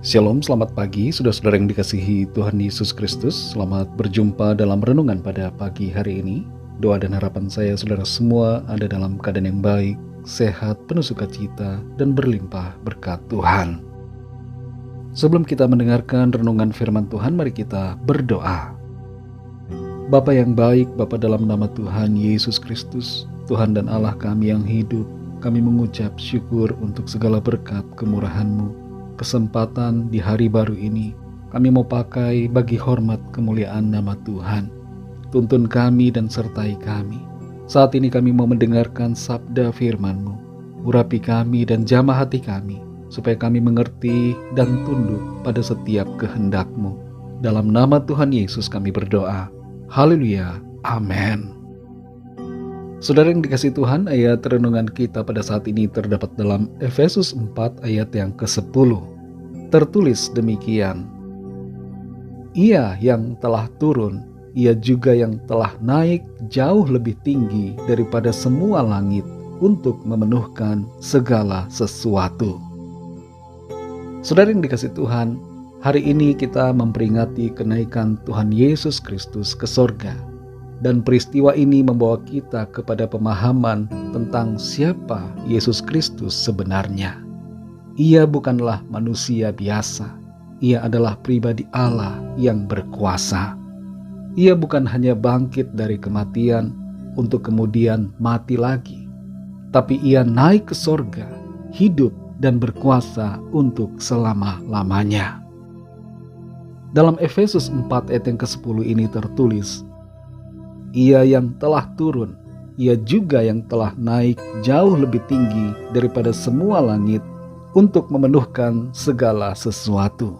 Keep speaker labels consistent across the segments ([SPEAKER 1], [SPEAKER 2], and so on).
[SPEAKER 1] Shalom, selamat pagi, saudara-saudara yang dikasihi Tuhan Yesus Kristus. Selamat berjumpa dalam renungan pada pagi hari ini. Doa dan harapan saya saudara semua ada dalam keadaan yang baik, sehat, penuh sukacita, dan berlimpah berkat Tuhan. Sebelum kita mendengarkan renungan firman Tuhan, mari kita berdoa. Bapa yang baik, Bapa dalam nama Tuhan Yesus Kristus, Tuhan dan Allah kami yang hidup, kami mengucap syukur untuk segala berkat kemurahan-Mu. Kesempatan di hari baru ini kami mau pakai bagi hormat kemuliaan nama Tuhan. Tuntun kami dan sertai kami. Saat ini kami mau mendengarkan sabda firman-Mu. Urapi kami dan jamah hati kami, supaya kami mengerti dan tunduk pada setiap kehendak-Mu. Dalam nama Tuhan Yesus kami berdoa. Haleluya. Amin. Saudara yang dikasihi Tuhan, ayat renungan kita pada saat ini terdapat dalam Efesus 4 ayat yang ke-10. Tertulis demikian, Ia yang telah turun, Ia juga yang telah naik jauh lebih tinggi daripada semua langit untuk memenuhkan segala sesuatu. Saudara yang dikasihi Tuhan, hari ini kita memperingati kenaikan Tuhan Yesus Kristus ke sorga. Dan peristiwa ini membawa kita kepada pemahaman tentang siapa Yesus Kristus sebenarnya. Ia bukanlah manusia biasa. Ia adalah pribadi Allah yang berkuasa. Ia bukan hanya bangkit dari kematian untuk kemudian mati lagi, tapi ia naik ke sorga, hidup dan berkuasa untuk selama-lamanya. Dalam Efesus 4 ayat yang ke-10 ini tertulis, Ia yang telah turun, Ia juga yang telah naik jauh lebih tinggi daripada semua langit untuk memenuhkan segala sesuatu.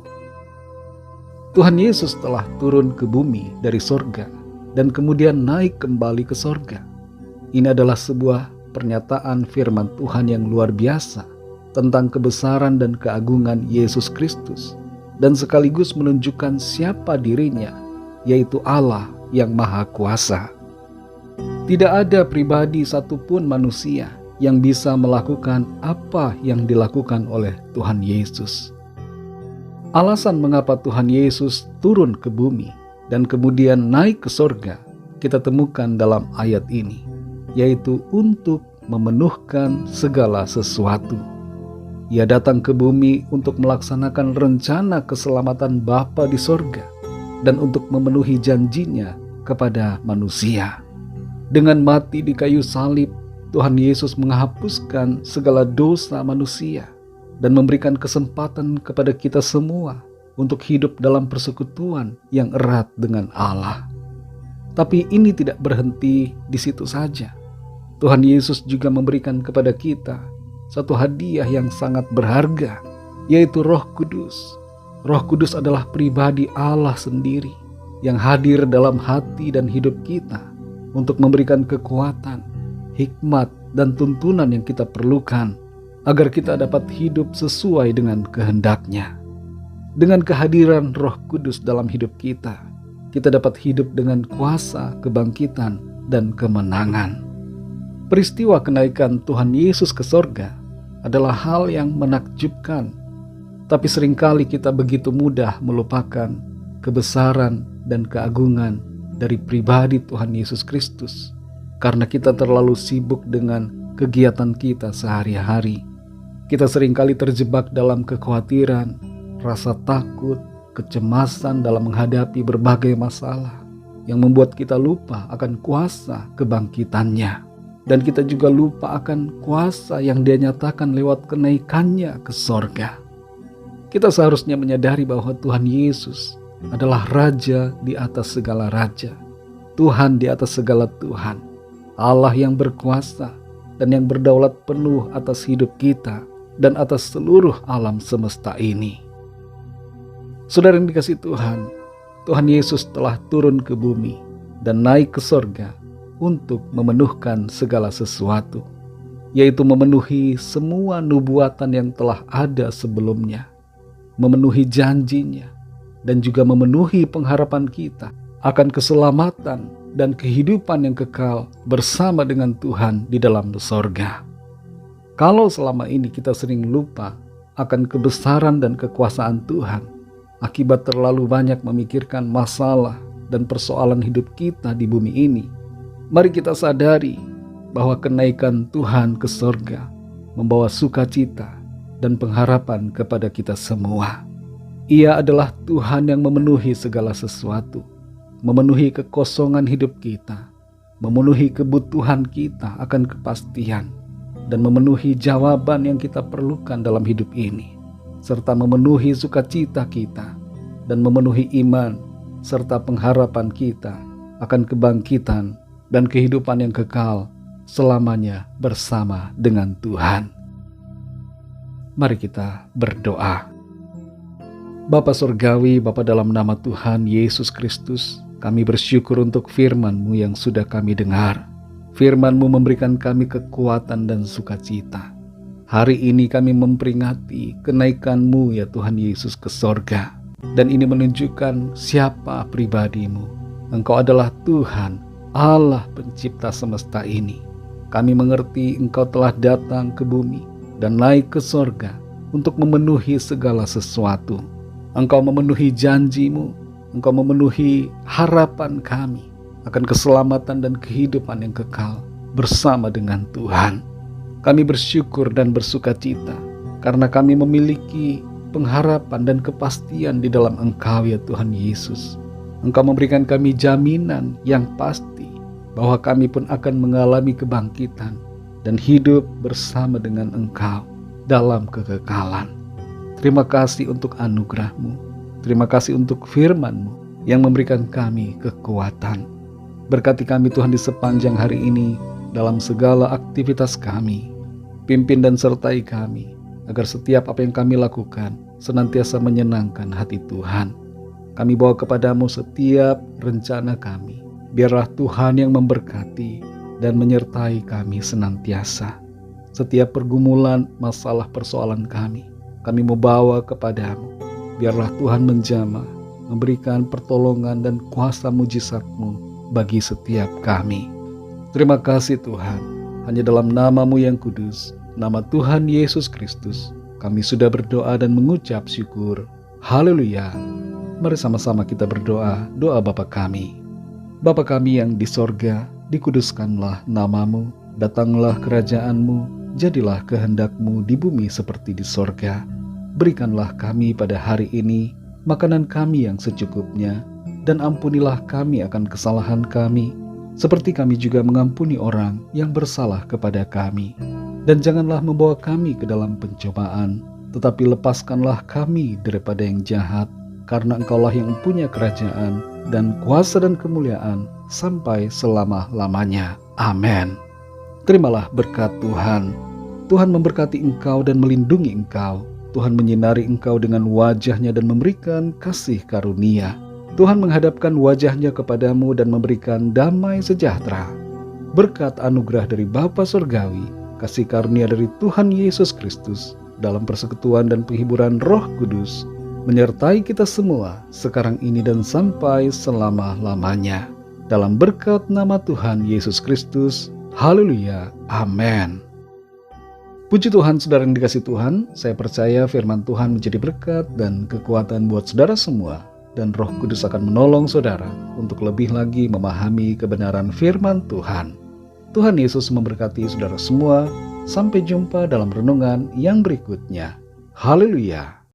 [SPEAKER 1] Tuhan Yesus telah turun ke bumi dari sorga dan kemudian naik kembali ke sorga. Ini adalah sebuah pernyataan firman Tuhan yang luar biasa tentang kebesaran dan keagungan Yesus Kristus, dan sekaligus menunjukkan siapa dirinya, yaitu Allah yang maha kuasa. Tidak ada pribadi satupun manusia yang bisa melakukan apa yang dilakukan oleh Tuhan Yesus. Alasan mengapa Tuhan Yesus turun ke bumi dan kemudian naik ke sorga kita temukan dalam ayat ini, yaitu untuk memenuhkan segala sesuatu. Ia datang ke bumi untuk melaksanakan rencana keselamatan Bapa di sorga dan untuk memenuhi janjinya kepada manusia. Dengan mati di kayu salib, Tuhan Yesus menghapuskan segala dosa manusia dan memberikan kesempatan kepada kita semua untuk hidup dalam persekutuan yang erat dengan Allah. Tapi ini tidak berhenti di situ saja. Tuhan Yesus juga memberikan kepada kita satu hadiah yang sangat berharga, yaitu Roh Kudus. Roh Kudus adalah pribadi Allah sendiri yang hadir dalam hati dan hidup kita untuk memberikan kekuatan, hikmat, dan tuntunan yang kita perlukan agar kita dapat hidup sesuai dengan kehendak-Nya. Dengan kehadiran Roh Kudus dalam hidup kita, kita dapat hidup dengan kuasa kebangkitan dan kemenangan. Peristiwa kenaikan Tuhan Yesus ke sorga adalah hal yang menakjubkan, tapi seringkali kita begitu mudah melupakan kebesaran dan keagungan dari pribadi Tuhan Yesus Kristus karena kita terlalu sibuk dengan kegiatan kita sehari-hari. Kita seringkali terjebak dalam kekhawatiran, rasa takut, kecemasan dalam menghadapi berbagai masalah yang membuat kita lupa akan kuasa kebangkitannya. Dan kita juga lupa akan kuasa yang Dia nyatakan lewat kenaikannya ke sorga. Kita seharusnya menyadari bahwa Tuhan Yesus adalah Raja di atas segala raja, Tuhan di atas segala Tuhan, Allah yang berkuasa dan yang berdaulat penuh atas hidup kita dan atas seluruh alam semesta ini. Saudara yang dikasihi Tuhan, Tuhan Yesus telah turun ke bumi dan naik ke sorga untuk memenuhkan segala sesuatu, yaitu memenuhi semua nubuatan yang telah ada sebelumnya, memenuhi janjinya, dan juga memenuhi pengharapan kita akan keselamatan dan kehidupan yang kekal bersama dengan Tuhan di dalam sorga. Kalau selama ini kita sering lupa akan kebesaran dan kekuasaan Tuhan akibat terlalu banyak memikirkan masalah dan persoalan hidup kita di bumi ini, mari kita sadari bahwa kenaikan Tuhan ke sorga membawa sukacita dan pengharapan kepada kita semua. Ia adalah Tuhan yang memenuhi segala sesuatu, memenuhi kekosongan hidup kita, memenuhi kebutuhan kita akan kepastian, dan memenuhi jawaban yang kita perlukan dalam hidup ini, serta memenuhi sukacita kita, dan memenuhi iman serta pengharapan kita akan kebangkitan dan kehidupan yang kekal selamanya bersama dengan Tuhan. Mari kita berdoa. Bapa Surgawi, Bapa dalam nama Tuhan Yesus Kristus, kami bersyukur untuk firman-Mu yang sudah kami dengar. Firman-Mu memberikan kami kekuatan dan sukacita. Hari ini kami memperingati kenaikan-Mu ya Tuhan Yesus ke sorga. Dan ini menunjukkan siapa pribadi-Mu. Engkau adalah Tuhan, Allah pencipta semesta ini. Kami mengerti Engkau telah datang ke bumi dan naik ke sorga untuk memenuhi segala sesuatu. Engkau memenuhi janji-Mu, Engkau memenuhi harapan kami akan keselamatan dan kehidupan yang kekal bersama dengan Tuhan. Kami bersyukur dan bersukacita karena kami memiliki pengharapan dan kepastian di dalam Engkau ya Tuhan Yesus. Engkau memberikan kami jaminan yang pasti bahwa kami pun akan mengalami kebangkitan dan hidup bersama dengan Engkau dalam kekekalan. Terima kasih untuk anugerah-Mu. Terima kasih untuk firman-Mu yang memberikan kami kekuatan. Berkati kami Tuhan di sepanjang hari ini dalam segala aktivitas kami. Pimpin dan sertai kami agar setiap apa yang kami lakukan senantiasa menyenangkan hati Tuhan. Kami bawa kepadamu setiap rencana kami. Biarlah Tuhan yang memberkati dan menyertai kami senantiasa. Setiap pergumulan, masalah, persoalan kami mau bawa kepadamu. Biarlah Tuhan menjamah, memberikan pertolongan dan kuasa mujizat-Mu bagi setiap kami. Terima kasih Tuhan, hanya dalam nama-Mu yang kudus, nama Tuhan Yesus Kristus, kami sudah berdoa dan mengucap syukur. Haleluya. Mari sama-sama kita berdoa, doa Bapa kami. Bapa kami yang di sorga, dikuduskanlah nama-Mu, datanglah kerajaan-Mu, jadilah kehendak-Mu di bumi seperti di sorga. Berikanlah kami pada hari ini makanan kami yang secukupnya, dan ampunilah kami akan kesalahan kami, seperti kami juga mengampuni orang yang bersalah kepada kami. Dan janganlah membawa kami ke dalam pencobaan, tetapi lepaskanlah kami daripada yang jahat, karena Engkaulah yang mempunyai kerajaan dan kuasa dan kemuliaan sampai selama-lamanya. Amin. Terimalah berkat Tuhan. Tuhan memberkati engkau dan melindungi engkau. Tuhan menyinari engkau dengan wajah-Nya dan memberikan kasih karunia. Tuhan menghadapkan wajah-Nya kepadamu dan memberikan damai sejahtera. Berkat anugerah dari Bapa Surgawi, kasih karunia dari Tuhan Yesus Kristus, dalam persekutuan dan penghiburan Roh Kudus, menyertai kita semua sekarang ini dan sampai selama-lamanya. Dalam berkat nama Tuhan Yesus Kristus. Haleluya. Amin. Puji Tuhan, saudara yang dikasih Tuhan, saya percaya firman Tuhan menjadi berkat dan kekuatan buat saudara semua, dan Roh Kudus akan menolong saudara untuk lebih lagi memahami kebenaran firman Tuhan. Tuhan Yesus memberkati saudara semua. Sampai jumpa dalam renungan yang berikutnya. Haleluya.